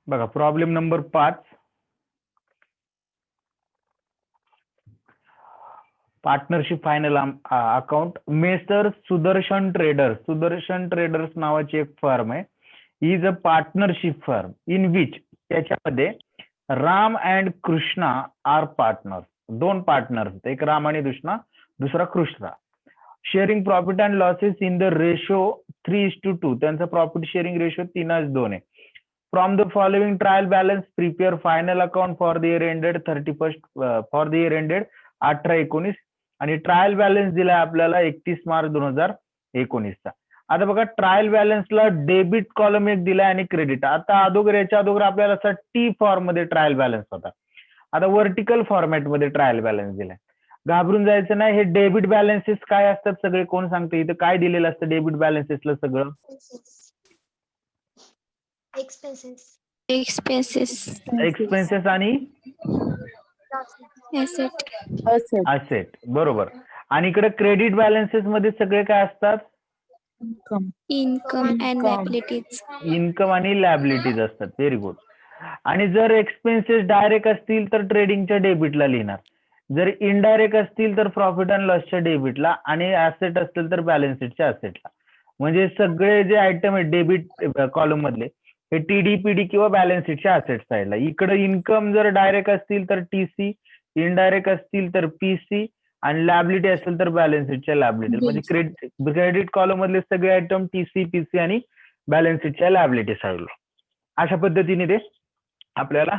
बघा problem number 5. Partnership final account. Messrs Sudarshan traders नावाची एक फर्म आहे. Is a partnership firm in which, त्याच्यामध्ये Ram and Krishna are partners. दोन पार्टनर्स, एक राम आणि दुसरा Krishna. Sharing profit and losses in the ratio 3:2. त्यांचा प्रॉफिट शेअरिंग रेशो 3:2 आहे. From the following trial balance prepare final account for the year ended 18/19. आणि trial balance दिलाय आपल्याला 31 मार्च 2019चा. आता बघा ट्रायल बॅलन्सला डेबिट कॉलम एक दिलाय आणि क्रेडिट. आता याच्या अगोदर आपल्याला असा टी फॉर्म मध्ये ट्रायल बॅलन्स होता. आता व्हर्टिकल फॉर्मॅट मध्ये ट्रायल बॅलन्स दिलाय. घाबरून जायचं नाही. हे डेबिट बॅलन्सेस काय असतात सगळे कोण सांगतं? इथं काय दिलेलं असतं डेबिट बॅलन्सेसला? सगळं एक्सपेन्सेस आणि असेट. बरोबर. आणि इकडे क्रेडिट बॅलन्सेस मध्ये सगळे काय असतात? Income and liabilities. इन्कम आणि लायबिलिटीज असतात. Very good. आणि जर एक्सपेन्सेस डायरेक्ट असतील तर ट्रेडिंगच्या डेबिटला लिहिणार. जर इनडायरेक्ट असतील तर प्रॉफिट अँड लॉसच्या डेबिटला. आणि ऍसेट असतील तर बॅलन्स शीटच्या ऍसेटला. म्हणजे सगळे जे आयटम आहेत डेबिट कॉलम मधले हे टीडी पीडी किंवा बॅलन्स शीटच्या ऍसेट साईडला. इकडे इन्कम जर डायरेक्ट असतील तर टीसी, इनडायरेक्ट असतील तर पीसी, आणि लॅबिलिटी असेल तर बॅलन्स शीटच्या लॅबिलिटी. म्हणजे क्रेडिट कॉलम मधले सगळे आयटम टीसी, पीसी आणि बॅलन्स शीटच्या लॅबिलिटी साईडला. अशा पद्धतीने ते आपल्याला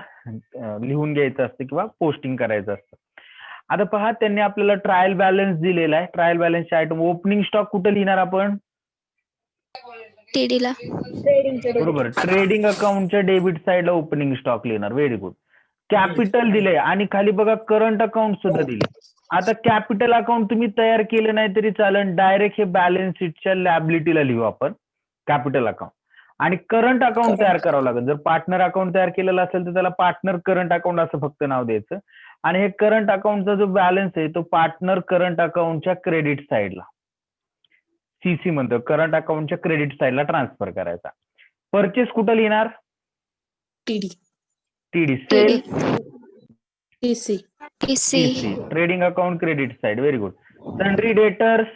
लिहून घ्यायचं असतं किंवा पोस्टिंग करायचं असतं. आता पहा त्यांनी आपल्याला ट्रायल बॅलन्स दिलेला आहे. ट्रायल बॅलन्सचे आयटम. ओपनिंग स्टॉक कुठे लिहिणार आपण? टीडीला. बरोबर. ट्रेडिंग अकाउंटच्या डेबिट साईडला ओपनिंग स्टॉक लिहिणार. Very good. कॅपिटल दिले आणि खाली बघा करंट अकाउंट सुद्धा दिले. आता कॅपिटल अकाउंट तुम्ही तयार केलं नाही तरी चालेल. डायरेक्ट हे बॅलन्स शीटच्या लॅबिलिटीला लिहू आपण कॅपिटल अकाउंट. आणि करंट अकाउंट तयार करावं लागेल. जर पार्टनर अकाउंट तयार केलेलं असेल तर त्याला पार्टनर करंट अकाउंट असं फक्त नाव द्यायचं. आणि हे करंट अकाउंटचा जो बॅलन्स आहे तो पार्टनर करंट अकाउंटच्या क्रेडिट साईडला, सीसी म्हणतो, करंट अकाउंटच्या क्रेडिट साईडला ट्रान्सफर करायचा. परचेस कुठं लिहिणार? TD. Sale TC. Trading account credit side. Very good. Sundry debtors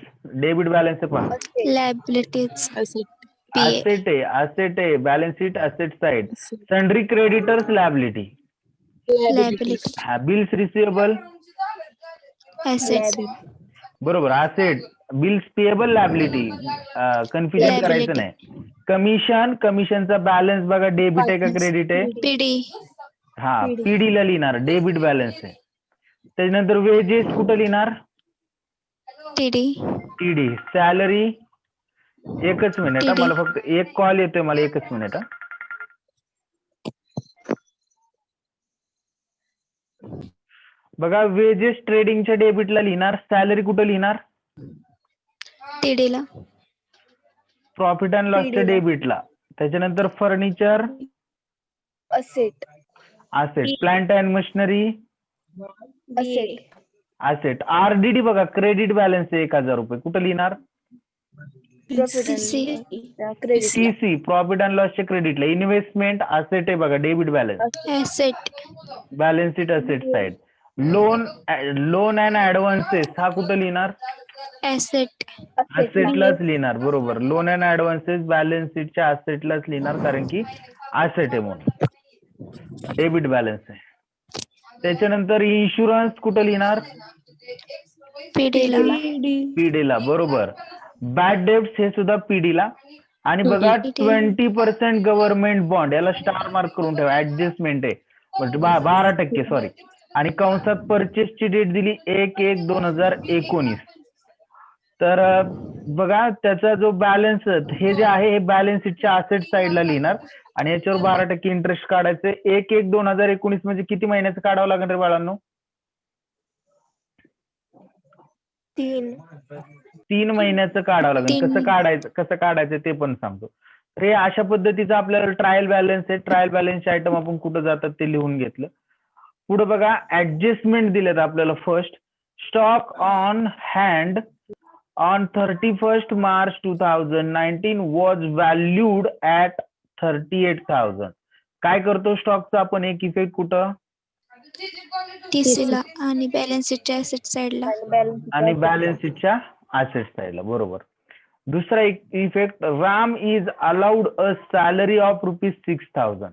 debit balance पहा. लायबिलिटीज. असेट आहे balance sheet asset side. Sundry creditors liability. Bills receivable assets. बरोबर. Asset. Bills payable liability. Confusion करायचं नाही. कमिशनचा balance बघा debit आहे का credit आहे? PD. हा पीडी ला लिहिणार. डेबिट बॅलन्स आहे. त्याच्यानंतर वेजेस कुठं लिहिणार? टीडी. सॅलरी. एकच मिनिट हा, मला फक्त एक कॉल येतोय, मला एकच मिनिट हा. बघा वेजेस ट्रेडिंगच्या डेबिटला लिहिणार. सॅलरी कुठं लिहिणार? टीडीला. प्रॉफिट अँड लॉसच्या डेबिटला. त्याच्यानंतर furniture asset. Plant and machinery asset. RDD बघा क्रेडिट बॅलन्स आहे 1000 रुपये. कुठं लिहिणार? सीसी प्रॉफिट अँड लॉसच्या क्रेडिटला. इन्व्हेस्टमेंट असेट आहे बघा debit balance. Asset. Balance sheet asset side. Loan and advances हा कुठं लिहिणार? ॲसेट. असेटलाच लिहिणार. बरोबर. लोन अँड ऍडव्हान्सेस बॅलन्स शीटच्या असेटलाच लिहिणार कारण की असेट आहे म्हणून. डेबिट बॅलन्स आहे. त्याच्यानंतर इन्शुरन्स कुठं लिहिणार? पीडीला. बरोबर. बॅड डेब्ट्स हे सुद्धा पीडीला. आणि बघा 20% गव्हर्नमेंट बॉन्ड याला स्टार मार्क करून ठेवा. ऍडजस्टमेंट आहे म्हणजे 12%. सॉरी. आणि कंसात परचेसची डेट दिली 1/1/2019. तर बघा त्याचा जो बॅलन्स हे जे आहे हे बॅलन्स शीटच्या असेट साईडला लिहिणार. आणि याच्यावर 12% इंटरेस्ट काढायचे. 1/1/2019 म्हणजे किती महिन्याचं काढावं लागेल रे बाळांनो? 3 महिन्याचं काढावं लागेल. कसं काढायचं ते पण सांगतो. तर हे अशा पद्धतीचं आपल्याला ट्रायल बॅलन्स आहे. ट्रायल बॅलन्सचे आयटम आपण कुठं जातात ते लिहून घेतलं. पुढे बघा ऍडजस्टमेंट दिलेत आपल्याला. First, stock on hand on 31st March 2019 was valued at 38,000. काय करतो स्टॉकचा आपण एक इफेक्ट कुठं? TC ला आणि बॅलन्स शीटच्या ऍसेट साइडला. आणि बॅलन्स शीटच्या ऍसेट साइडला. बरोबर. दुसरा effect, Ram is allowed a salary of ₹6,000.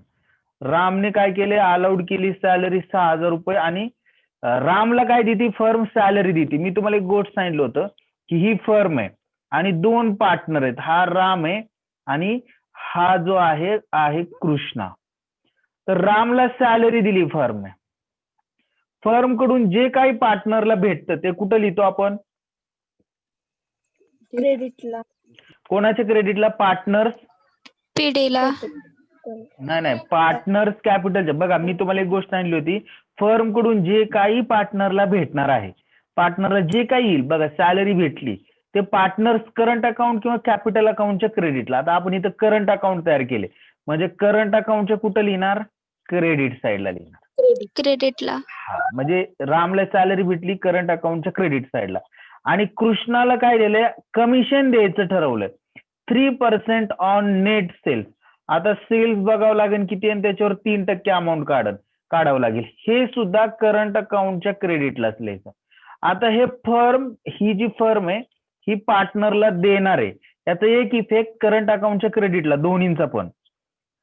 रामने काय केले? अलाउड केली सॅलरी 6,000 रुपये. आणि रामला काय देते? फर्म सॅलरी देते. मी तुम्हाला एक गोष्ट सांगितलं होतं की ही फर्म आहे आणि 2 पार्टनर आहेत, हा राम आहे आणि हा जो आहे कृष्णा. तर रामला सॅलरी दिली फर्म आहे. फर्म कडून जे काही पार्टनरला भेटतं ते कुठं लिहितो आपण? क्रेडिटला. कोणाच्या क्रेडिटला? पार्टनर्स. PD ला. नाही, पार्टनर्स कॅपिटलच्या. बघा मी तुम्हाला एक गोष्ट सांगितली होती, फर्म कडून जे काही पार्टनरला भेटणार आहे, पार्टनरला जे काही येईल, बघा सॅलरी भेटली, ते पार्टनर्स करंट अकाउंट किंवा कॅपिटल अकाउंटच्या क्रेडिटला. आता आपण इथं करंट अकाउंट तयार केले, म्हणजे करंट अकाउंटच्या कुठं लिहिणार? क्रेडिट साईडला लिहिणार. क्रेडिटला. म्हणजे रामला सॅलरी भेटली करंट अकाउंटच्या क्रेडिट साईडला. आणि कृष्णाला काय दिलंय? कमिशन द्यायचं ठरवलंय 3% ऑन नेट सेल्स. आता सेल्स बघावं लागेल किती आणि त्याच्यावर 3% अमाऊंट काढावं लागेल. हे सुद्धा करंट अकाउंटच्या क्रेडिटलाच लिहायचं. आता हे ही जी फर्म आहे ही पार्टनरला देणार आहे, याचा एक इफेक्ट करंट अकाउंटच्या क्रेडिटला, दोन्हींचा पण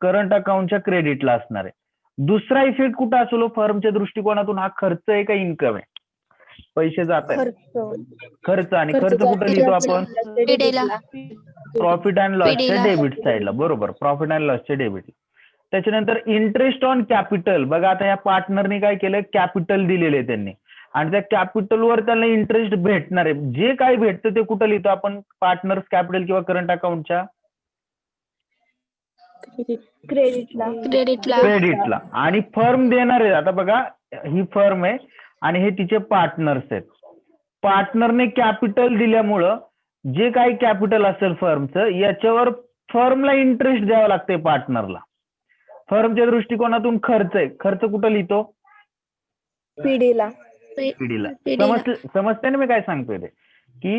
करंट अकाउंटच्या क्रेडिटला असणार आहे. दुसरा इफेक्ट कुठं असलो फर्मच्या दृष्टिकोनातून? हा खर्च आहे का इन्कम आहे? पैसे जात आहेत, खर्च. आणि खर्च कुठं लिहितो आपण? PD ला. प्रॉफिट अँड लॉसच्या PD ला. डेबिट साईडला. बरोबर, प्रॉफिट अँड लॉसच्या डेबिट. त्याच्यानंतर इंटरेस्ट ऑन कॅपिटल. बघा आता या पार्टनरने काय केलं? कॅपिटल दिलेले त्यांनी, आणि त्या कॅपिटलवर त्यांना इंटरेस्ट भेटणार आहे. जे काही भेटतं ते कुठं लिहितो आपण? पार्टनर्स कॅपिटल किंवा करंट अकाउंटच्या क्रेडिटला. आणि फर्म देणार आहे. आता बघा ही फर्म आहे आणि हे तिचे पार्टनर्स आहेत. पार्टनरने कॅपिटल दिल्यामुळं जे काही कॅपिटल असेल फर्मचं, याच्यावर फर्मला इंटरेस्ट द्यावा लागते पार्टनरला. फर्मच्या दृष्टिकोनातून खर्च आहे, खर्च कुठं लिहितो? पीडीला. समजते ना मी काय सांगतोय ते? की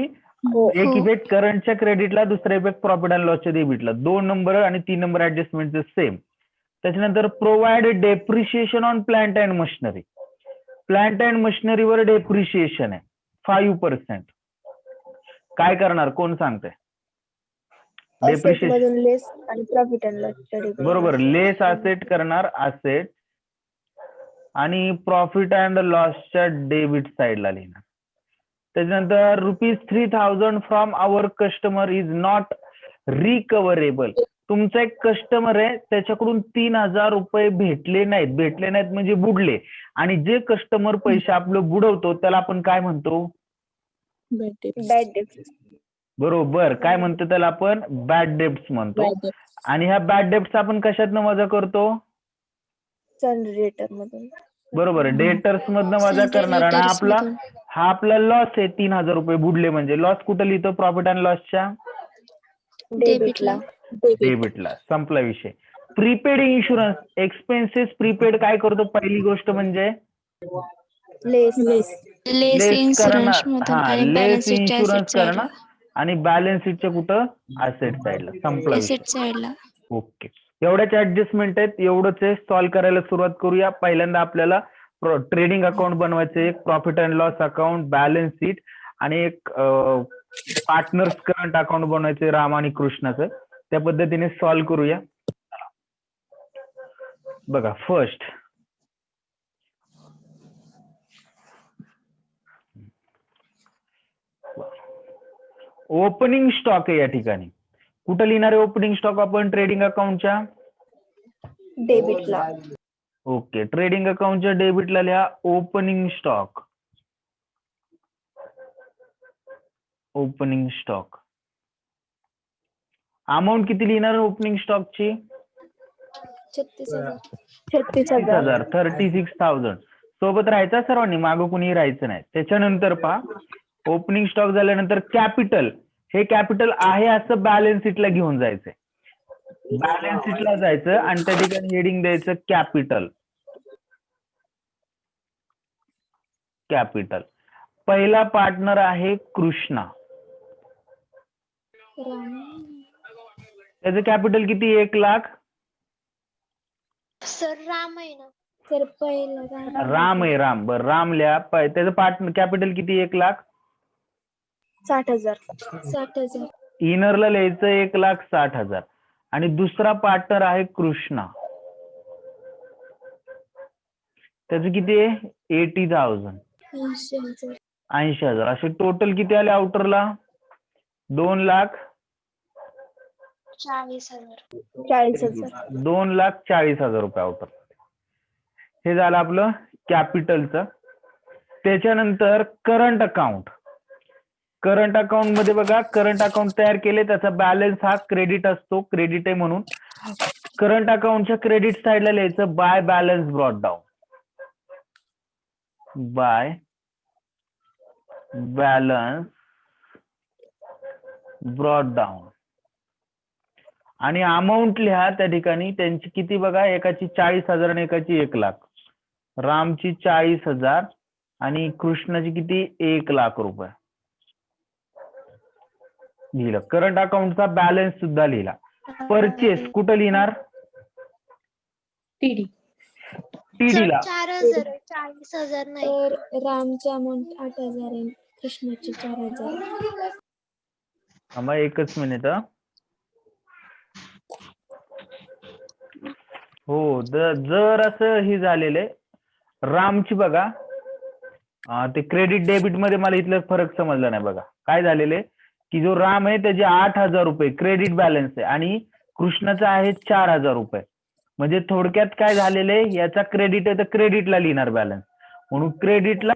एक इफेक्ट करंटच्या क्रेडिटला, दुसरा इफेक्ट प्रॉफिट अँड लॉसच्या डेबिटला. 2 नंबर आणि 3 नंबर ऍडजस्टमेंट सेम. त्याच्यानंतर provide depreciation on plant and machinery. Plant and मशिनरीवर डेप्रिशिएशन आहे 5%. काय करणार? कोण सांगतंय? डेप्रिशिएशन लेस आणि प्रॉफिट अँड लॉस. बरोबर, लेस असेट करणार असेट आणि प्रॉफिट अँड लॉसच्या डेबिट साईडला लिहिणार. त्याच्यानंतर ₹3,000 from our customer is not recoverable. तुमचा एक कस्टमर आहे, त्याच्याकडून 3,000 रुपये भेटले नाहीत म्हणजे बुडले. आणि जे कस्टमर पैसे आपलं बुडवतो त्याला आपण काय म्हणतो? बॅड डेप्ट. बरोबर, काय म्हणतो त्याला आपण? बॅड डेब्ट्स म्हणतो. आणि ह्या बॅड डेब्ट्स आपण कशातनं वजा करतो? जनरेटर मधून. बरोबर, डेटर्स मधनं वजा करणार. आणि हा आपला लॉस आहे, 3,000 रुपये बुडले म्हणजे. लॉस कुठं लिहितो? प्रॉफिट अँड लॉसच्या डेबिटला. संपला विषय. Prepaid insurance expenses. प्रीपेड काय करतो? पहिली गोष्ट म्हणजे लेस इन्शुरन्स मधून आणि बॅलन्स शीटच्या ऍसेट साइडला. आणि बॅलन्स शीटच्या कुठं? ऍसेट साइडला. संपला विषय. ऍसेट साइडला. ओके, एवढ्याच ऍडजस्टमेंट आहेत. एवढंच आहे. सॉल्व्ह करायला सुरुवात करूया. पहिल्यांदा आपल्याला ट्रेडिंग अकाउंट बनवायचं, एक profit and loss account, balance sheet आणि एक पार्टनर्स करंट अकाउंट बनवायचे राम आणि कृष्णाचं. त्या पद्धतीने सॉल्व्ह करूया. बघा फर्स्ट ओपनिंग स्टॉक आहे या ठिकाणी. कुठं लिहिणार आहे ओपनिंग स्टॉक आपण? ट्रेडिंग अकाउंटच्या डेबिटला. ओके, ट्रेडिंग अकाउंटच्या डेबिटला लिहा opening stock. Opening stock amount किती लिहिणार ओपनिंग स्टॉकची? 36,000. 36,000 सोबत राहायचा सर्वांनी, मागं कुणी राहायचं नाही. त्याच्यानंतर पहा, ओपनिंग स्टॉक झाल्यानंतर कॅपिटल. हे कॅपिटल आहे असं बॅलन्स शीटला घेऊन जायचंय. बॅलन्स शीटला जायचं आणि त्या ठिकाणी हेडिंग द्यायचं कॅपिटल. कॅपिटल. पहिला पार्टनर आहे कृष्णा. त्याचं कॅपिटल किती? 1,00,000. सर राम आहे ना सर पहिला राम आहे, राम. बरं, राम लिहा. त्याचं पार्ट कॅपिटल किती? 1,00,000. 60,000. 60,000. इनरला लिहायचं 1,60,000. आणि दुसरा पार्टनर आहे कृष्णा. त्याचं किती आहे? 80,000. 80,000. 80,000. असे टोटल किती आले आउटरला? 2,40,000. 40,000. 40,000. 2,40,000 रुपये आउटर. हे झालं आपलं कॅपिटलचं. त्याच्यानंतर करंट अकाउंट. करंट अकाउंट मध्ये बघा, करंट अकाउंट तयार केले, त्याचा बॅलन्स हा क्रेडिट असतो, क्रेडिट आहे म्हणून. करंट अकाउंटच्या क्रेडिट साइडला लिहायचं by balance brought down. By balance brought down. आणि अमाऊंट लिहा त्या ठिकाणी. त्यांची किती बघा, एकाची 40,000 आणि एकाची 1,00,000. रामची 40,000 आणि कृष्णाची किती? 1,00,000 रुपये लिहिलं. करंट अकाउंटचा बॅलन्स सुद्धा लिहिला. परचेस कुठं लिहिणार? टीडी. टीडीला. 4,000. 40,000 नाही. तर रामचा अमाऊंट 8,000 आहे, कृष्णाची 4,000. आम्हा एकच मिनिट. हो, जर असं हे झालेलं रामची बघा, ते क्रेडिट डेबिट मध्ये मला इथलं फरक समजला नाही. बघा काय झालेले की जो राम आहे त्याचे 8,000 रुपये क्रेडिट बॅलन्स आहे आणि कृष्णाचा आहे 4,000 रुपये. म्हणजे थोडक्यात काय झालेले, याचा क्रेडिट आहे तर क्रेडिटला लिहिणार बॅलन्स, म्हणून क्रेडिटला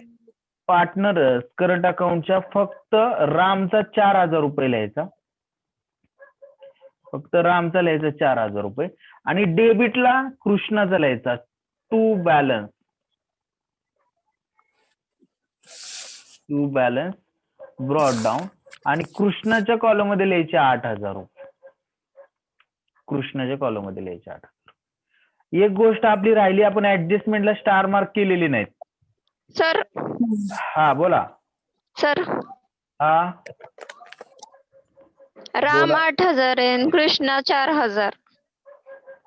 पार्टनर करंट अकाउंटच्या फक्त रामचा 4,000 रुपये लिहायचा. फक्त रामचा लिहायचा 4,000 रुपये. आणि डेबिटला कृष्णाचा लिहायचा टू बॅलन्स ब्रॉट डाऊन. आणि कृष्णाच्या कॉलम मध्ये लिहायचे 8,000 रुपये. कृष्णाच्या कॉलम मध्ये लिहायचे 8,000. एक गोष्ट आपली राहिली, आपण ऍडजस्टमेंटला स्टार मार्क केलेली नाहीत. सर. हा बोला. सर. हा राम बोला. 8,000 आहे, कृष्णा 4,000.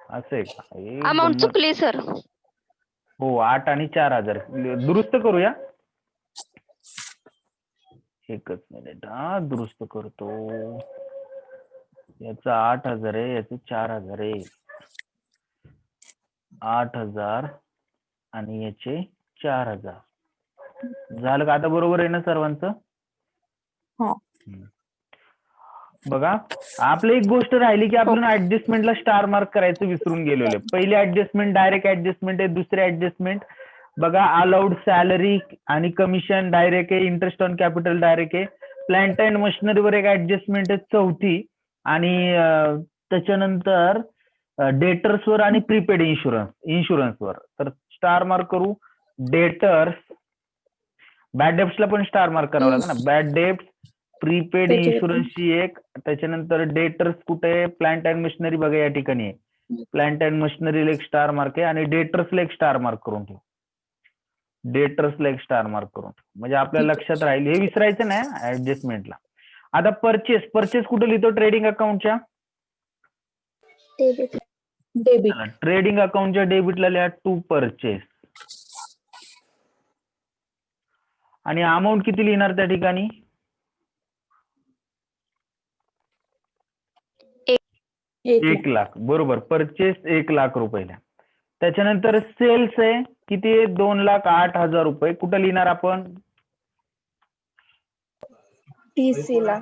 असे का? अमाऊंट चुकली सर. हो, 8 आणि 4,000 दुरुस्त करूया. एकच मिनिट. हा दुरुस्त करतो. याचा 8,000 आहे, याचं 4,000 आहे. 8,000 आणि याचे 4,000 झालं का? आता बरोबर आहे ना सर्वांचं? हो. बघा, आपली एक गोष्ट राहिली की आपण ऍडजस्टमेंटला स्टार मार्क करायचं विसरून गेलेलो. पहिली ऍडजस्टमेंट डायरेक्ट ऍडजस्टमेंट आहे. दुसरी ऍडजस्टमेंट बघा, अलाउड सॅलरी आणि कमिशन डायरेक्ट आहे. इंटरेस्ट ऑन कॅपिटल डायरेक्ट आहे. प्लांट अँड मशिनरीवर एक ऍडजस्टमेंट आहे, चौथी. आणि त्याच्यानंतर डेटर्सवर आणि प्रीपेड इन्शुरन्सवर. तर स्टार मार्क करू. डेटर्स, बॅड डेब्ट्सला पण स्टार मार्क करावं लागेल ना. बॅड डेब्ट, प्रीपेड इन्शुरन्सची एक. त्याच्यानंतर डेटर्स कुठे? प्लांट अँड मशिनरी बघा या ठिकाणी आहे. प्लांट अँड मशिनरीला एक स्टार मार्क आहे आणि डेटर्सला एक स्टार मार्क करून ठेव. डेटर्सला एक स्टार मार्क करून ठेव, म्हणजे आपल्या लक्षात राहील. हे विसरायचं नाही ऍडजस्टमेंटला. आता परचेस कुठे लिहितो? ट्रेडिंग अकाउंटच्या डेबिट. ट्रेडिंग अकाउंटच्या डेबिटला लिहा टू परचेस. आणि अमाऊंट किती लिहिणार त्या ठिकाणी? 1,00,000. बरोबर. परचेस 1,00,000 रुपये. त्याच्यानंतर सेल्स आहे किती? 2,08,000 रुपये. कुठं लिहिणार आपण? TC ला.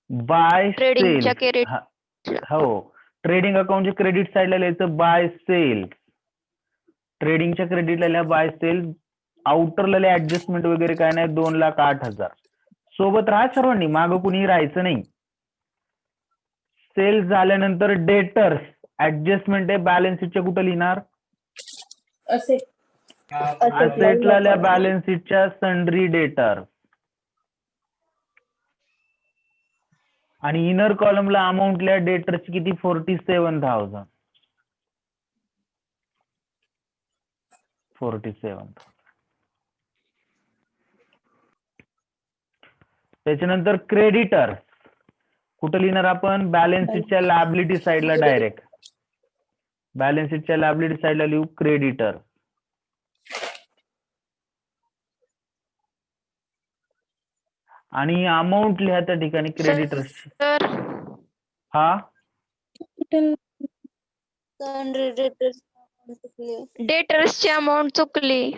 By sale. ट्रेडिंगच्या क्रेडिट. हो, ट्रेडिंग अकाउंटच्या क्रेडिट साइडला लिहायचं बाय सेल. ट्रेडिंगच्या क्रेडिटला लिहा बाय सेल. आउटरला लिहा ऍडजस्टमेंट वगैरे काय नाही. 2,08,000. सोबत राहा सर्वांनी, मागं कुणीही राहायचं नाही. सेल्स झाल्यानंतर डेटर्स ऍडजस्टमेंट आहे. बॅलन्स शीटच्या कुठं लिहिणार? असेटला लिहा बॅलन्स शीटच्या सन्ड्री डेटर. आणि इनर कॉलमला अमाऊंट लिहा डेटरची किती? 47,000. 47,000. त्याच्यानंतर क्रेडिटर कुठं लिहिणार आपण? बॅलन्स शीटच्या लायबिलिटी साइडला डायरेक्ट. बॅलन्स शीटच्या लायबिलिटी साईडला लिहू क्रेडिटर. आणि अमाऊंट लिहा त्या ठिकाणी क्रेडिटर्स. सर हा डेटर्सची अमाऊंट चुकली.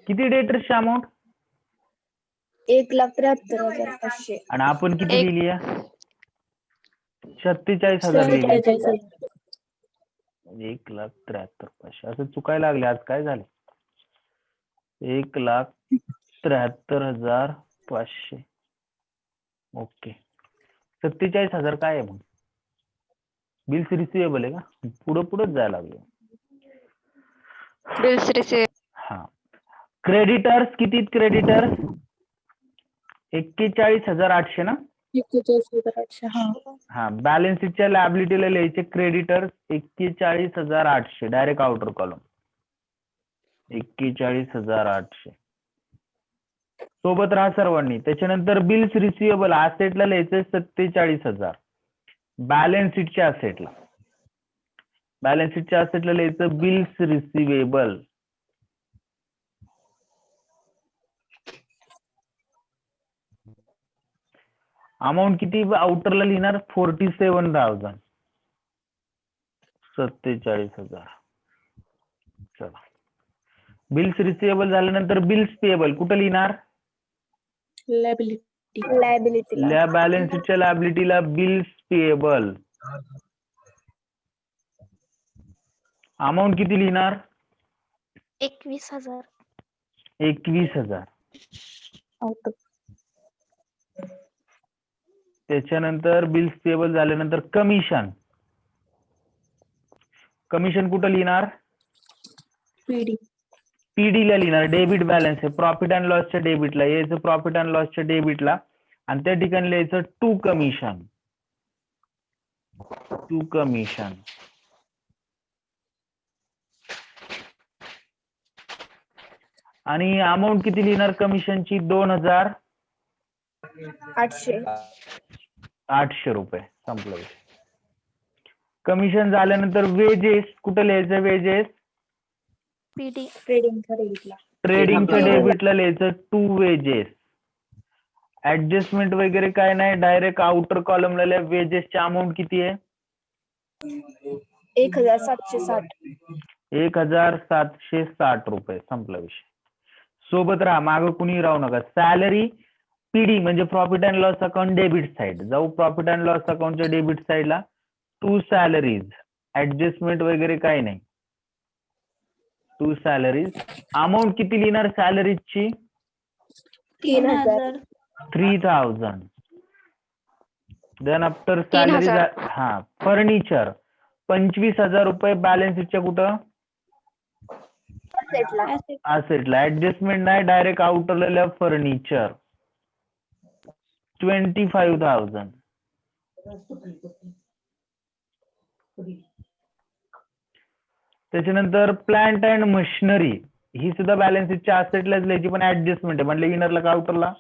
किती डेटर्सची अमाऊंट 1,73,500. आणि आपण किती एक- लिहिली आहे? 46,000 लिहिली. 1,73,500 असं चुकायला लागले आज, काय झालं? 1,73,500. ओके. 47,000 काय आहे मग? बिल्स रिसिवेबल आहे का? पुढंच जायला लागले. बिल्स रिसिव्ह हा. क्रेडिटर्स किती? क्रेडिटर्स 41,800 ना? 41,800. हा. बॅलन्स शीटच्या लायबिलिटीला लिहायचे क्रेडिटर्स 41,800 डायरेक्ट आउटर कॉलम. 41,800 सोबत राहा सर्वांनी. त्याच्यानंतर बिल्स रिसिवेबल असेटला लिहायचं 47,000. बॅलन्स शीटच्या असेटला लिहायचं बिल्स रिसिवेबल. अमाऊंट किती आउटरला लिहिणार? 47,000. 47,000. चला. बिल्स रिसिवेबल झाल्यानंतर बिल्स पेएबल कुठं लिहिणार? लायबिलिटीला. बॅलन्स शीटच्या लायबिलिटीला बिल्स पेएबल. अमाऊंट किती लिहिणार? 21,000. 21,000. त्याच्यानंतर बिल्स पेएबल झाल्यानंतर कमिशन कुठं लिहिणार? पीडी ला लिहिणार. डेबिट बॅलन्स आहे, प्रॉफिट अँड लॉसच्या डेबिटला यायचं, प्रॉफिट अँड लॉसच्या डेबिटला, आणि त्या ठिकाणी लिहायचं टू कमिशन. आणि अमाऊंट किती लिहिणार कमिशनची? 2,800 रुपये. संपलं. कमिशन झाल्यानंतर वेजेस कुठं लिहायचं? Wedges PD. ट्रेडिंगच्या डेबिटला लिहायचं टू वेजेस. ऍडजस्टमेंट वगैरे काय नाही, डायरेक्ट आउटर कॉलमला लिहा वेजेसची अमाऊंट किती आहे? 1,760. 1,760 रुपये. संपला विषय. सोबत राहा, मागं कुणी राहू नका. सॅलरी पीडी म्हणजे profit and loss account debit side. जाऊ प्रॉफिट अँड लॉस अकाउंटच्या डेबिट साइडला. To salaries. ऍडजस्टमेंट वगैरे काही नाही. To salaries. अमाऊंट किती लिहिणार सॅलरीजची? 3,000. 3,000. Then after salary. 3,000. हा. फर्निचर 25,000 रुपये. बॅलन्स शीटच्या कुठं? असेटला. ऍडजस्टमेंट नाही, डायरेक्ट आउटरला फर्निचर 25,000. त्याच्यानंतर प्लांट अँड मशिनरी ही सुद्धा बॅलन्स शीटच्या असेटलाच लिहायची, पण ऍडजस्टमेंट आहे. म्हणलं इनरला का आउटरला?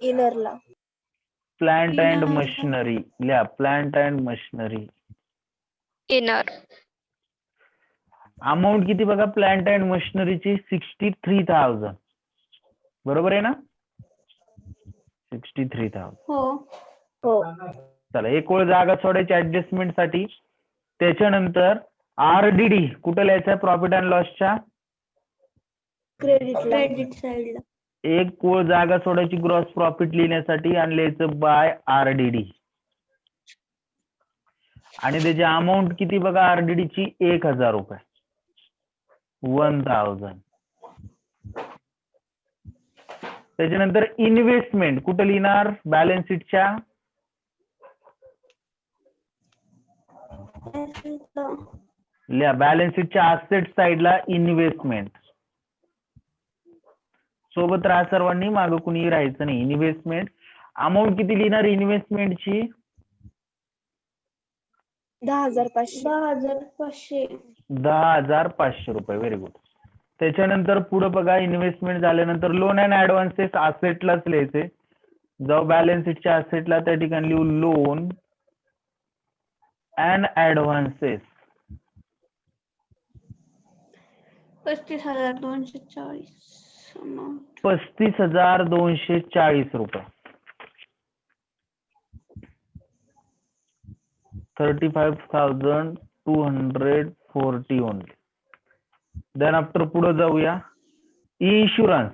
इनरला. प्लांट अँड मशिनरी लिहा. Plant and machinery. Inner. Amount किती बघा प्लांट अँड मशिनरीची? 63,000. बरोबर आहे ना? 63,000. हो. चला, एक वेळ जागा सोडायची ऍडजस्टमेंट साठी. त्याच्यानंतर आरडीडी कुठं लिहायचं? प्रॉफिट अँड लॉसच्या क्रेडिट साइडला. एक वेळ जागा सोडायची ग्रॉस प्रॉफिट लिहिण्यासाठी आणि लिहायचं बाय आरडीडी. आणि त्याची अमाऊंट किती बघा आरडीडीची? 1,000 रुपये. 1,000. त्याच्यानंतर इन्व्हेस्टमेंट कुठं लिहिणार? बॅलन्स शीटच्या लिहा. बॅलन्स शीटच्या असेट साइडला इन्व्हेस्टमेंट. सोबत राहा सर्वांनी, मागं कुणी राहायचं नाही. इन्व्हेस्टमेंट. अमाऊंट किती लिहिणार इन्व्हेस्टमेंटची? 10,500. 10,500 रुपये. Very good. त्याच्यानंतर पुढे बघा इन्व्हेस्टमेंट झाल्यानंतर लोन अँड ऍडव्हान्सेस असेटलाच लिहायचे. जाऊ बॅलन्स शीटच्या असेटला, त्या ठिकाणी लिहू लोन अँड ऍडव्हान्सेस. ₹35,240 amount. 35,240 रुपये. 35,240 ओनली. देन आफ्टर पुढे जाऊया. इन्शुरन्स.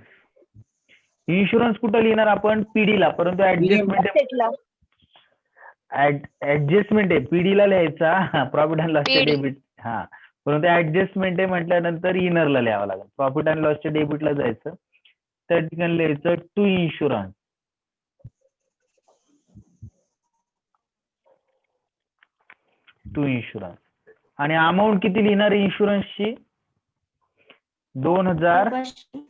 इन्शुरन्स कुठं लिहिणार आपण? पीडीला, परंतु ऍडजस्टमेंट Asset-ला. ऍडजस्टमेंट आहे पीडीला लिहायचा, प्रॉफिट अँड लॉसच्या PD. डेबिट. हा, परंतु ऍडजस्टमेंट आहे म्हटल्यानंतर इनरला लिहावं लागेल. प्रॉफिट अँड लॉसच्या डेबिटला जायचं, त्या ठिकाणी लिहायचं टू इन्शुरन्स. To insurance. आणि अमाऊंट किती लिहिणार इन्शुरन्सची? 2,000. 500.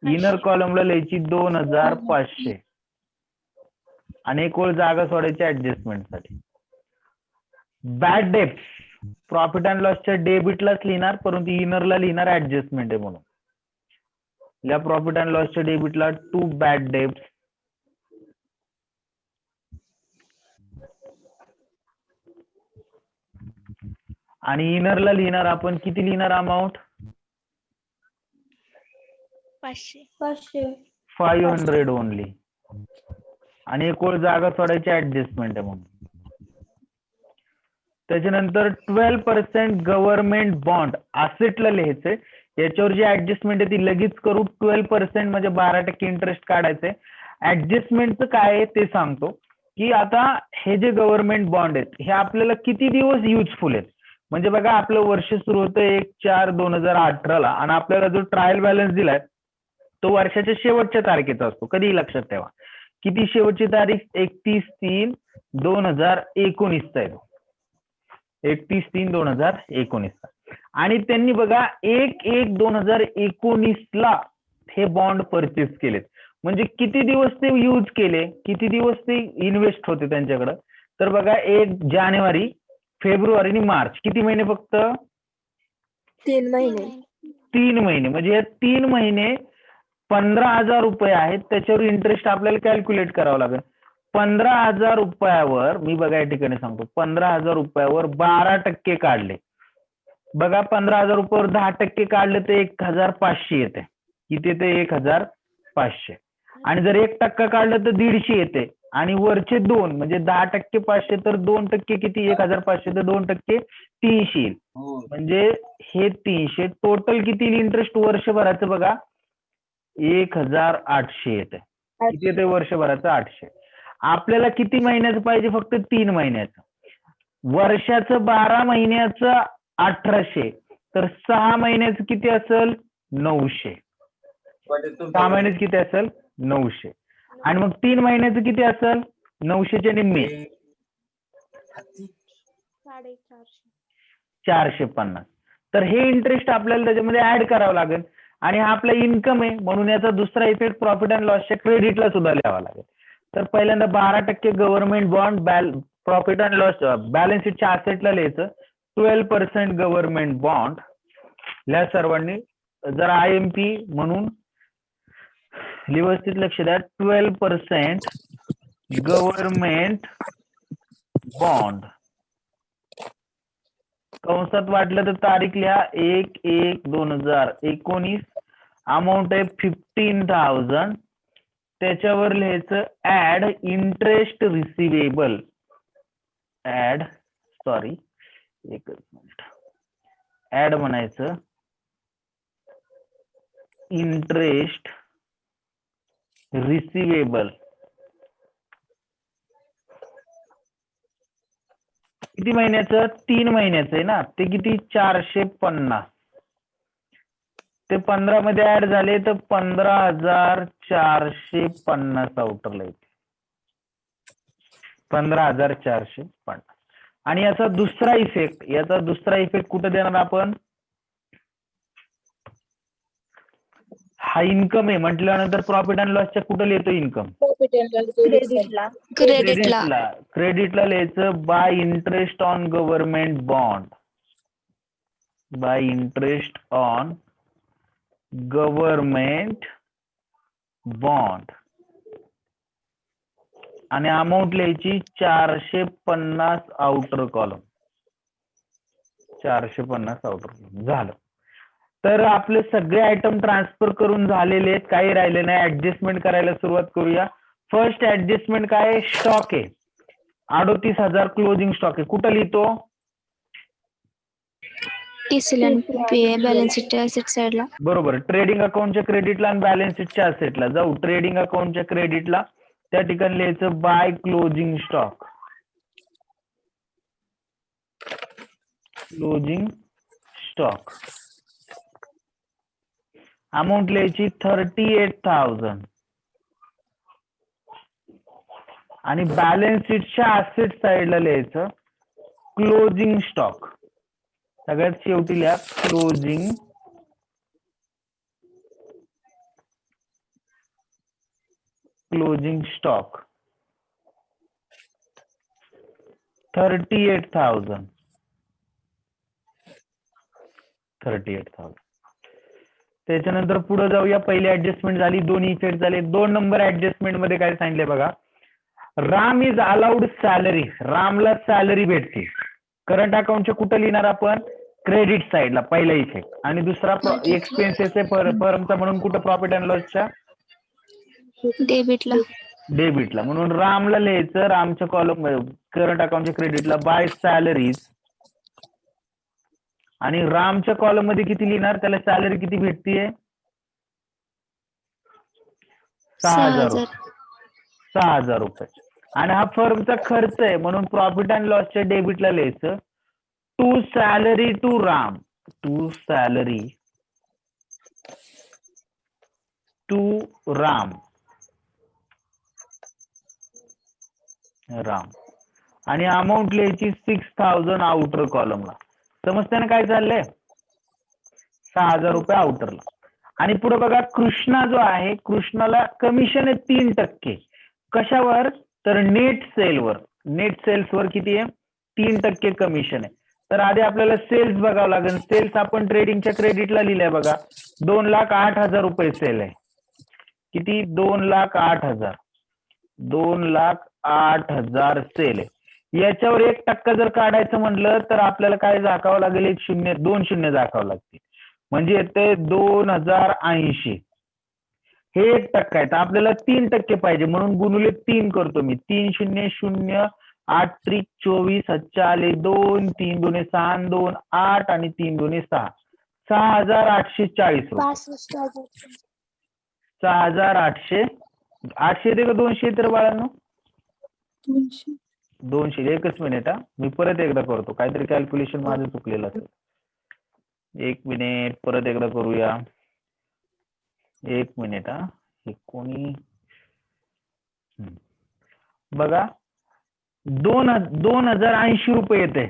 इनर कॉलमला लिहायची 2,500 आणि एक ओळ जागा सोडायची ऍडजस्टमेंटसाठी. बॅड डेप्स प्रॉफिट अँड लॉसच्या डेबिटलाच लिहिणार, परंतु इनरला लिहिणार ऍडजस्टमेंट आहे म्हणून. या प्रॉफिट अँड लॉसच्या डेबिटला टू बॅड डेप्स. आणि इनरला लिहिणार आपण किती लिहिणार अमाऊंट? 500. 500 ओनली. आणि एक ओळ जागा सोडायची ऍडजस्टमेंट आहे म्हणून. त्याच्यानंतर 12% गव्हर्नमेंट बॉन्ड असेटला लिहायचंय. याच्यावर जी ऍडजस्टमेंट आहे ती लगेच करू. 12% म्हणजे 12% इंटरेस्ट काढायचंय. ऍडजस्टमेंटचं काय आहे ते सांगतो, की आता हे जे गव्हर्नमेंट बॉन्ड आहेत हे आपल्याला किती दिवस युजफुल आहेत. म्हणजे बघा, आपलं वर्ष सुरू होतं 1/4/2018 आणि आपल्याला जो ट्रायल बॅलन्स दिलाय तो वर्षाच्या शेवटच्या तारखेचा असतो. कधीही लक्षात ठेवा. किती शेवटची तारीख? 31/3/2019 आहे तो. 31/3/2019. आणि त्यांनी बघा 1/1/2019 हे बॉन्ड परचेस केलेत. म्हणजे किती दिवस ते यूज केले, किती दिवस ते इन्व्हेस्ट होते त्यांच्याकडं? तर बघा, 1 जानेवारी, फेब्रुवारी आणि मार्च, किती महिने फक्त? 3 महिने. 3 महिने. म्हणजे हे 3 महिने 15,000 रुपये आहेत, त्याच्यावर इंटरेस्ट आपल्याला कॅल्क्युलेट करावं लागेल. 15,000 रुपयावर मी बघा या ठिकाणी सांगतो, 15,000 रुपयावर 12% काढले. बघा, 15,000 रुपयावर 10% काढले तर 1,500 येते. किती येते? 1,500. आणि जर 1% काढलं तर 150 येते. आणि वरचे 2 म्हणजे 10% 500 तर 2% किती? 1,500 तर 2% 300 येईल. म्हणजे हे 300 टोटल किती येईल इंटरेस्ट वर्षभराचं? बघा, 1,800 येते. किती येते वर्षभराचं? 800. आपल्याला किती महिन्याचं पाहिजे? फक्त 3 महिन्याचं. वर्षाचं 12 महिन्याचं 1,800 तर 6 महिन्याचं किती असेल? 900. 6 महिन्याचं किती असेल? 900. आणि मग 3 महिन्याचं किती असेल? 900च्या निम्मे 450. तर हे इंटरेस्ट आपल्याला त्याच्यामध्ये ऍड करावं लागेल. आणि हा आपला इन्कम आहे म्हणून याचा दुसरा इफेक्ट प्रॉफिट अँड लॉसच्या क्रेडिटला सुद्धा लिहावा लागेल. तर पहिल्यांदा 12% government bond profit and loss balance शीटच्या असेटला लिहायचं. 12% गव्हर्नमेंट बॉन्ड या सर्वांनी जर IMP म्हणून व्यवस्थित लक्ष द्या. 12% गव्हर्नमेंट बॉन्ड कंसात वाटलं तर तारीख लिहा 1/1/2019. अमाऊंट आहे 15,000. त्याच्यावर लिहायचं ऍड इंटरेस्ट रिसिवेबल. एकच मिनिट. ऍड म्हणायचं इंटरेस्ट रिसिवेबल. किती महिन्याचं? 3 महिन्याचं आहे ना. ते किती? 450. ते 15 मध्ये ऍड झाले तर 15,450 आउटरला येते. 15,450. आणि याचा दुसरा इफेक्ट कुठे देणार आपण? हा इन्कम आहे म्हटल्यानंतर प्रॉफिट अँड लॉसच्या कुठे लिहितो इन्कम? क्रेडिटला. क्रेडिटला लिहायचं bye interest on government bond. Bye interest on government bond. आणि अमाऊंट लिहायची 450 आउटर कॉलम. 450 आउटर कॉलम झालं. तर आपले सगळे आयटम ट्रान्सफर करून झालेले आहेत, काही राहिले नाही. ऍडजस्टमेंट करायला सुरुवात करूया. फर्स्ट ऍडजस्टमेंट काय आहे? स्टॉक आहे 38,000 क्लोजिंग स्टॉक आहे. कुठं लिहितो? TCला आणि बॅलन्स शीटच्या ऍसेट साईडला. बरोबर. ट्रेडिंग अकाउंटच्या क्रेडिटला आणि बॅलन्स शीटच्या असेटला जाऊ. ट्रेडिंग अकाउंटच्या क्रेडिटला त्या ठिकाणी लिहायचं by closing stock. Closing stock amount लिहायची 38,000 आणि बॅलन्स शीटच्या असेट साईडला लिहायचं क्लोजिंग स्टॉक. सगळ्यात शेवटी लिहा क्लोजिंग स्टॉक 38,000. त्याच्यानंतर पुढे जाऊया. पहिली ऍडजस्टमेंट झाली, दोन्ही इफेक्ट झाले. 2 नंबर ऍडजस्टमेंट मध्ये काय सांगितले बघा. Ram is allowed salary. रामला सॅलरी भेटते. करंट अकाउंटच्या कुठं लिहिणार आपण? क्रेडिट साईडला पहिला इफेक्ट. आणि दुसरा एक्सपेन्सेस फर्मचा म्हणून कुठं? प्रॉफिट अँड लॉसच्या डेबिटला. म्हणून रामला लिहायचं रामच्या कॉलम करंट अकाउंटच्या क्रेडिटला बाय सॅलरीज. आणि रामच्या कॉलम मध्ये किती लिहिणार? त्याला सॅलरी किती भेटतीये? 6,000 रुपये. आणि हा फर्मचा खर्च आहे म्हणून प्रॉफिट अँड लॉसच्या डेबिटला लिहायचं to salary to Ram. To salary to Ram. आणि अमाऊंट लिहायची 6,000 आउटर कॉलमला. समजते ना काय चाललंय? 6,000 रुपये आउटरला. आणि पुढे बघा कृष्णा जो आहे, कृष्णाला कमिशन आहे 3%. कशावर? तर नेट सेलवर. नेट सेल्सवर किती आहे? 3% कमिशन आहे. तर आधी आपल्याला सेल्स बघावं लागेल. सेल्स आपण ट्रेडिंगच्या क्रेडिटला लिहिलंय बघा 2,08,000 रुपये सेल आहे. किती? 2,08,000. 2,08,000 सेल आहे. याच्यावर 1% जर काढायचं म्हटलं तर आपल्याला काय दाखवावं लागेल? 2 शून्य दाखवावं लागतील. म्हणजे येते 2,080. हे 1% आहे. तर आपल्याला 3% पाहिजे म्हणून गुणुले 3 करतो मी. 3 शून्य 0 8 त्रिक 24 आले 2 3 2 6 2 8 आणि 3 2 6 6,840 रुपये. 6,800. 800 येते का 200 येते बाळांनो? 200. एकच मिनिट हा, मी परत एकदा करतो. काहीतरी कॅल्क्युलेशन माझं चुकलेलं असेल. 1 मिनिट, परत एकदा करूया. 1 मिनिट हा. हे कोणी बघा 2,080 रुपये येते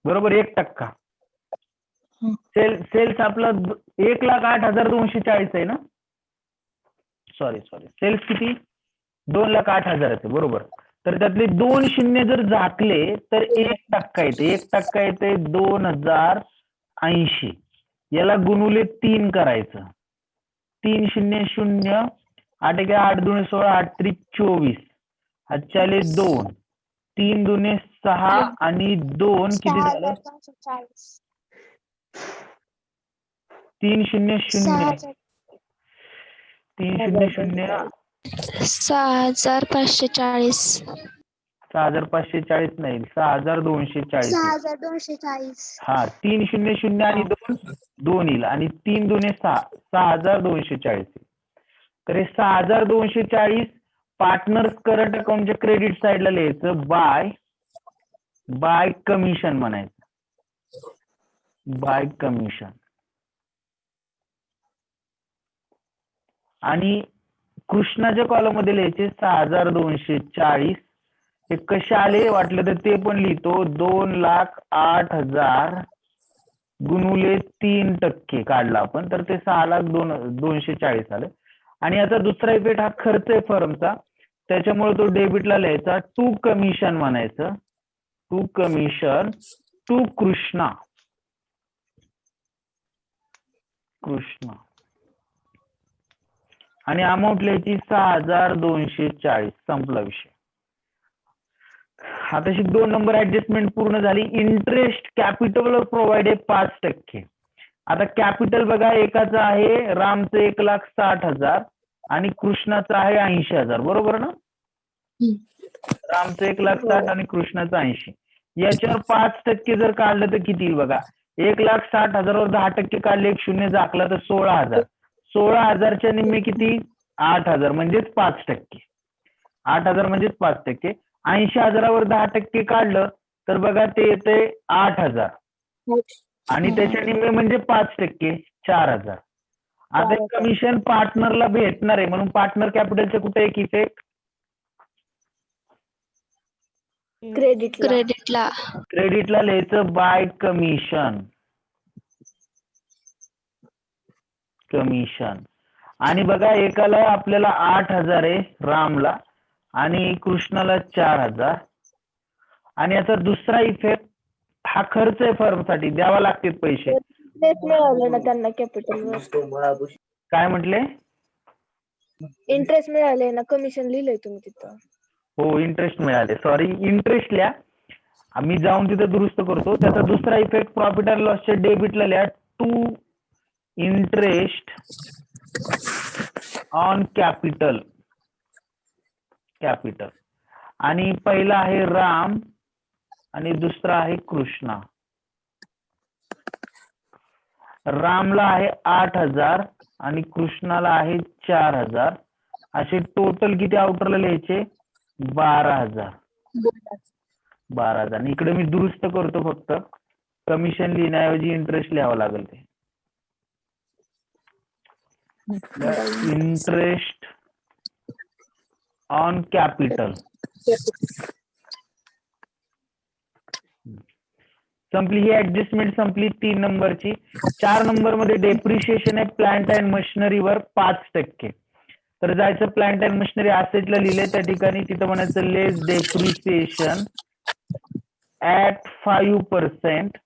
बरोबर. 1%. सेल्स आपला 1,08,240 आहे ना. सॉरी सेल्स किती? 2,08,000 येते बरोबर. तर त्यातले 2 शून्य जर झाकले तर 1% येते. 1% येते 2,080. याला गुणुले 3 करायचं. 3 शून्य 0 8 1 8 2 16 8 त्रिक 24 आले 2 3 2 6 आणि 2 किती झालं? 3 शून्य 0 3 शून्य 0 6,540. 6,540 नाही, 6,240. हा 3 शून्य 0 आणि 2 येईल आणि 3 2 6 6,240. तर हे 6,240 पार्टनर्स करंट अकाउंटच्या क्रेडिट साईडला लिहायचं बाय कमिशन म्हणायचं. By commission. आणि कृष्णाच्या कॉलम मध्ये लिहायचे 6,240. हे कसे आले वाटलं तर ते पण लिहितो. 2,08,000 गुणुले 3% काढला आपण तर ते 6,240 आले. आणि याचा दुसरा इफेक्ट हा खर्च आहे फर्मचा, त्याच्यामुळे तो डेबिटला लिहायचा टू कमिशन म्हणायचं. To commission to Krishna. आणि अमाऊंट लिहायची 6,240. संपला विषय. आता 2 नंबर ऍडजस्टमेंट पूर्ण झाली. इंटरेस्ट कॅपिटल प्रोव्हाइड आहे 5%. आता कॅपिटल बघा, एकाचं आहे रामचं 1,60,000 आणि कृष्णाचं आहे 80,000, बरोबर ना? रामचं 1,60,000 आणि कृष्णाचं 80. याच्यावर 5% जर काढलं तर किती येईल बघा. 1,60,000वर 10% काढले, एक शून्य झाकला तर 16,000. 16,000च्या निम्मे किती? 8,000 म्हणजेच 5%. 8,000 म्हणजेच 5%. 80,000वर 10% काढलं तर बघा ते येते 8,000 आणि त्याच्या निम्मे म्हणजे 5%, 4,000. आता कमिशन पार्टनरला भेटणार आहे म्हणून पार्टनर कॅपिटलचे कुठे एक इफेक्ट? क्रेडिटला. क्रेडिटला लिहायचं बाय कमिशन. आणि बघा एकाला आपल्याला 8,000 आहे रामला आणि कृष्णाला 4,000. आणि याचा दुसरा इफेक्ट हा खर्च आहे, फर्मसाठी द्यावा लागते पैसे. मिळाले ना त्यांना कॅपिटल. काय म्हटले? इंटरेस्ट मिळाले ना, कमिशन लिहिलंय तुम्ही तिथं. हो, इंटरेस्ट मिळाले. सॉरी, इंटरेस्ट लिहा. आम्ही जाऊन तिथे दुरुस्त करतो. त्याचा दुसरा इफेक्ट प्रॉफिट अँड लॉसच्या डेबिटला लिहा, टू इंटरेस्ट ऑन कॅपिटल. आणि पहिला आहे राम आणि दुसरा आहे कृष्णा. रामला आहे 8,000 आणि कृष्णाला आहे 4,000. असे टोटल किती आउटरला लिहायचे? 12,000. 12,000. आणि इकडे मी दुरुस्त करतो, फक्त कमिशन लिहिण्याऐवजी इंटरेस्ट लिहावं लागेल. ते इंटरेस्ट ऑन कॅपिटल. संपली ही ऍडजस्टमेंट, संपली 3 नंबरची. 4 नंबर मध्ये डेप्रिशिएशन आहे प्लांट अँड मशिनरीवर 5%. तर जायचं प्लांट अँड मशिनरी असेटला लिहिलंय त्या ठिकाणी, तिथं म्हणायचं लेस डेप्रिसिएशन ऍट 5%.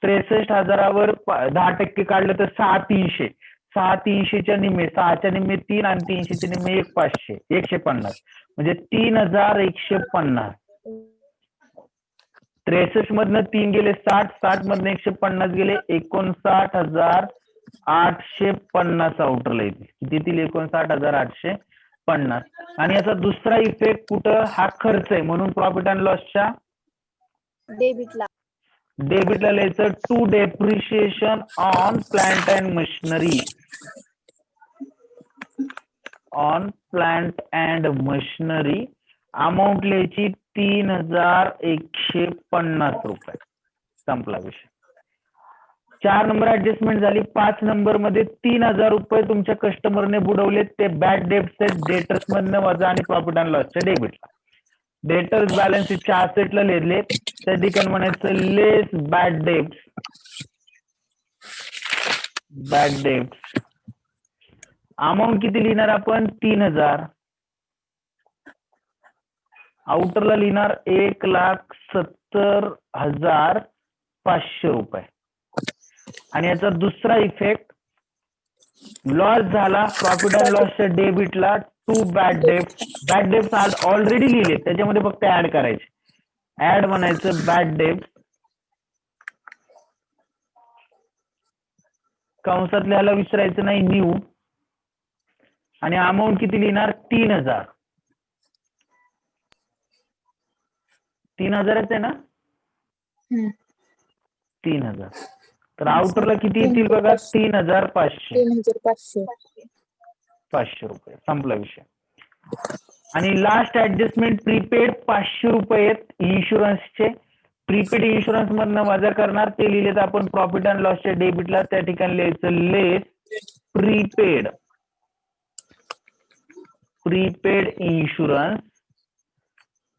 63,000वर 10% काढलं तर 6,300. 6,300च्या निम्मे, 6च्या निम्मे 3 आणि 300च्या निम्मे 1,50 म्हणजे 3,150. 63 मधनं 3 गेले 60, 60 मधनं 150 गेले 59,850 आउटरला येते. किती येतील? 59,850. आणि याचा दुसरा इफेक्ट कुठं? हा खर्च आहे म्हणून प्रॉफिट अँड लॉसच्या डेबिटला लिहायचं to depreciation on plant and machinery. Amount लिहायची 3,150 रुपये. संपला विषय. 4 नंबर ऍडजस्टमेंट झाली. 5 नंबर मध्ये 3,000 रुपये तुमच्या कस्टमरने बुडवले, ते बॅड डेब्ट्स आहेत, डेटर्स मधनं वजा आणि प्रॉफिट अँड लॉसच्या डेबिटला. डेटर्स बॅलन्स शीटच्या असेटला लिहिले, त्या ठिकाणी म्हणायचं लेस बॅड डेब्ट्स. अमाऊंट किती लिहिणार आपण? 3,000. आउटरला लिहिणार 1,70,500 रुपये. आणि याचा दुसरा इफेक्ट लॉस झाला प्रॉफिट अँड लॉसच्या डेबिटला to bad debts. Bad debts आज ऑलरेडी लिहिले, त्याच्यामध्ये फक्त ऍड करायचे. ऍड म्हणायचं बॅड डेब्ट्स, कंसात लिहायला विसरायचं नाही, न्यू. आणि अमाऊंट किती लिहिणार? 3,000. 3,000च आहे ना? 3,000. तर आउटरला किती येतील बघा? 3,500 रुपये. संपला विषय. आणि लास्ट ऍडजस्टमेंट प्रीपेड 500 रुपये आहेत इन्शुरन्सचे. प्रीपेड इन्शुरन्स मधनं वजा करणार, ते लिहिले तर आपण प्रॉफिट अँड लॉसच्या डेबिटला, त्या ठिकाणी लिहायचं लेस प्रीपेड इन्शुरन्स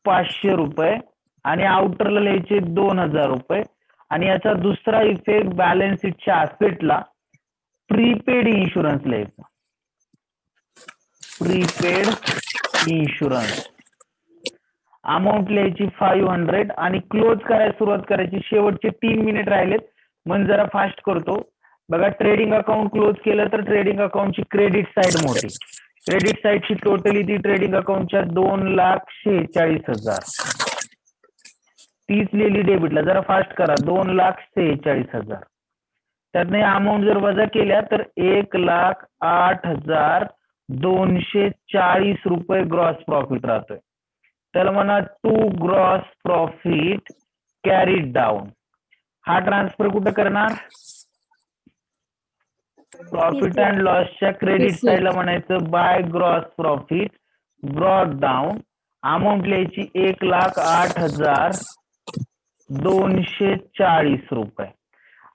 500 रुपये. आणि आउटरला लिहायचे 2,000 रुपये. आणि याचा दुसरा इफेक्ट बॅलन्स शीटच्या असेटला प्रीपेड इन्शुरन्स लिहायचं. प्रीपेड इन्शुरन्स अमाऊंट लिहायची 500 आणि क्लोज करायला सुरुवात करायची. शेवटचे 3 मिनिट राहिलेत म्हणून जरा फास्ट करतो. बघा, ट्रेडिंग अकाउंट क्लोज केलं तर ट्रेडिंग अकाउंटची क्रेडिट साइड मोठी. क्रेडिट साइडची टोटली ट्रेडिंग अकाउंटच्या 2,46,000. 30 लिहिली डेबिटला, जरा फास्ट करा. 2,46,000. त्यातनं अमाऊंट जर वजा केल्या तर 1,08,240 रुपये ग्रॉस प्रॉफिट राहतोय. त्याला म्हणा to gross profit carried down. हा ट्रान्सफर कुठे करणार? प्रॉफिट अँड लॉसच्या क्रेडिट PC. साईडला म्हणायचं by gross profit brought down. Amount लिहायची 1,08,240 रुपये.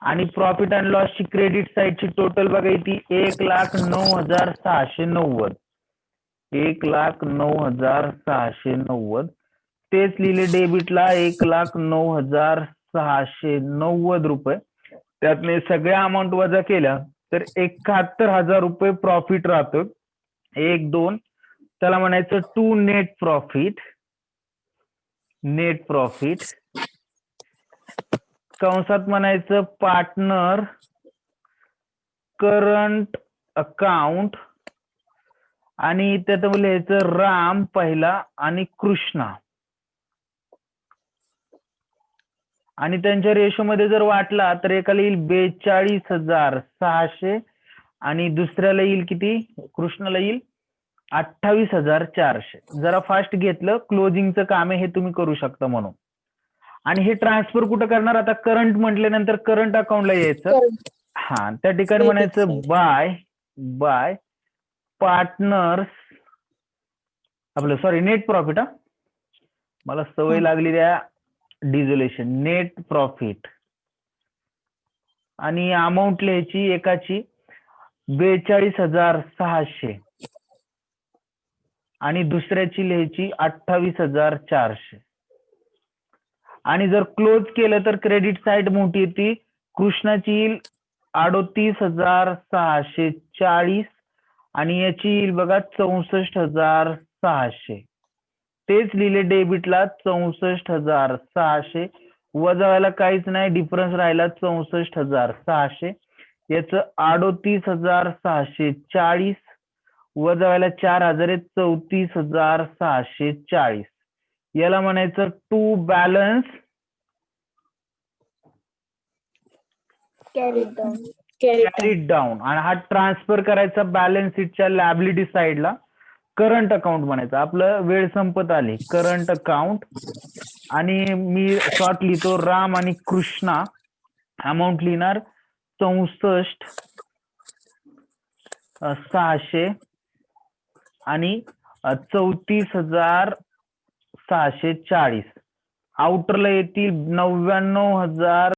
आणि प्रॉफिट अँड लॉसची क्रेडिट साईडची टोटल बघायची 1,09,690. 1,09,690. तेच लिहिले डेबिटला 1,09,690 रुपये. त्यातले सगळ्या अमाऊंट वजा केल्या तर 71,000 रुपये प्रॉफिट राहतो. 1-2 त्याला म्हणायचं to net profit. Net profit कंसात म्हणायचं पार्टनर करंट अकाउंट आणि त्यात लिहायचं राम पहिला आणि कृष्णा. आणि त्यांच्या रेशोमध्ये जर वाटला तर एकाला येईल 42,600 आणि दुसऱ्याला येईल किती? कृष्णाला येईल 28,400. जरा फास्ट घेतलं, क्लोजिंगचं काम आहे हे तुम्ही करू शकता म्हणून. आणि हे ट्रान्सफर कुठं करणार? आता करंट म्हटल्यानंतर करंट अकाउंटला यायचं. हा, त्या ठिकाणी म्हणायचं बाय पार्टनर्स आपलं सॉरी नेट प्रॉफिट. हा, मला सवय लागली त्या डिझोल्युशन. नेट प्रॉफिट आणि अमाऊंट लिहायची एकाची 42,600 आणि दुसऱ्याची लिहायची 28,400. आणि जर क्लोज केलं तर क्रेडिट साईड मोठी येते. कृष्णाची येईल 38,640 आणि याची येईल बघा 64,600. तेच लिहिले डेबिटला 64,600. वजा व्हायला काहीच नाही, डिफरन्स राहिला 64,600. याचं 38,640 वजा व्हायला 4,000 आहे, 34,640. याला म्हणायचं टू बॅलन्स कॅरीड डाऊन. आणि हा ट्रान्सफर करायचा बॅलन्स शीटच्या लॅबिलिटी साईडला. करंट अकाउंट म्हणायचं. आपलं वेळ संपत आली. करंट अकाउंट आणि मी शॉर्ट लिहितो राम आणि कृष्णा. अमाऊंट लिहिणार 64,600 आणि 34,640. आउटरला येतील 99,000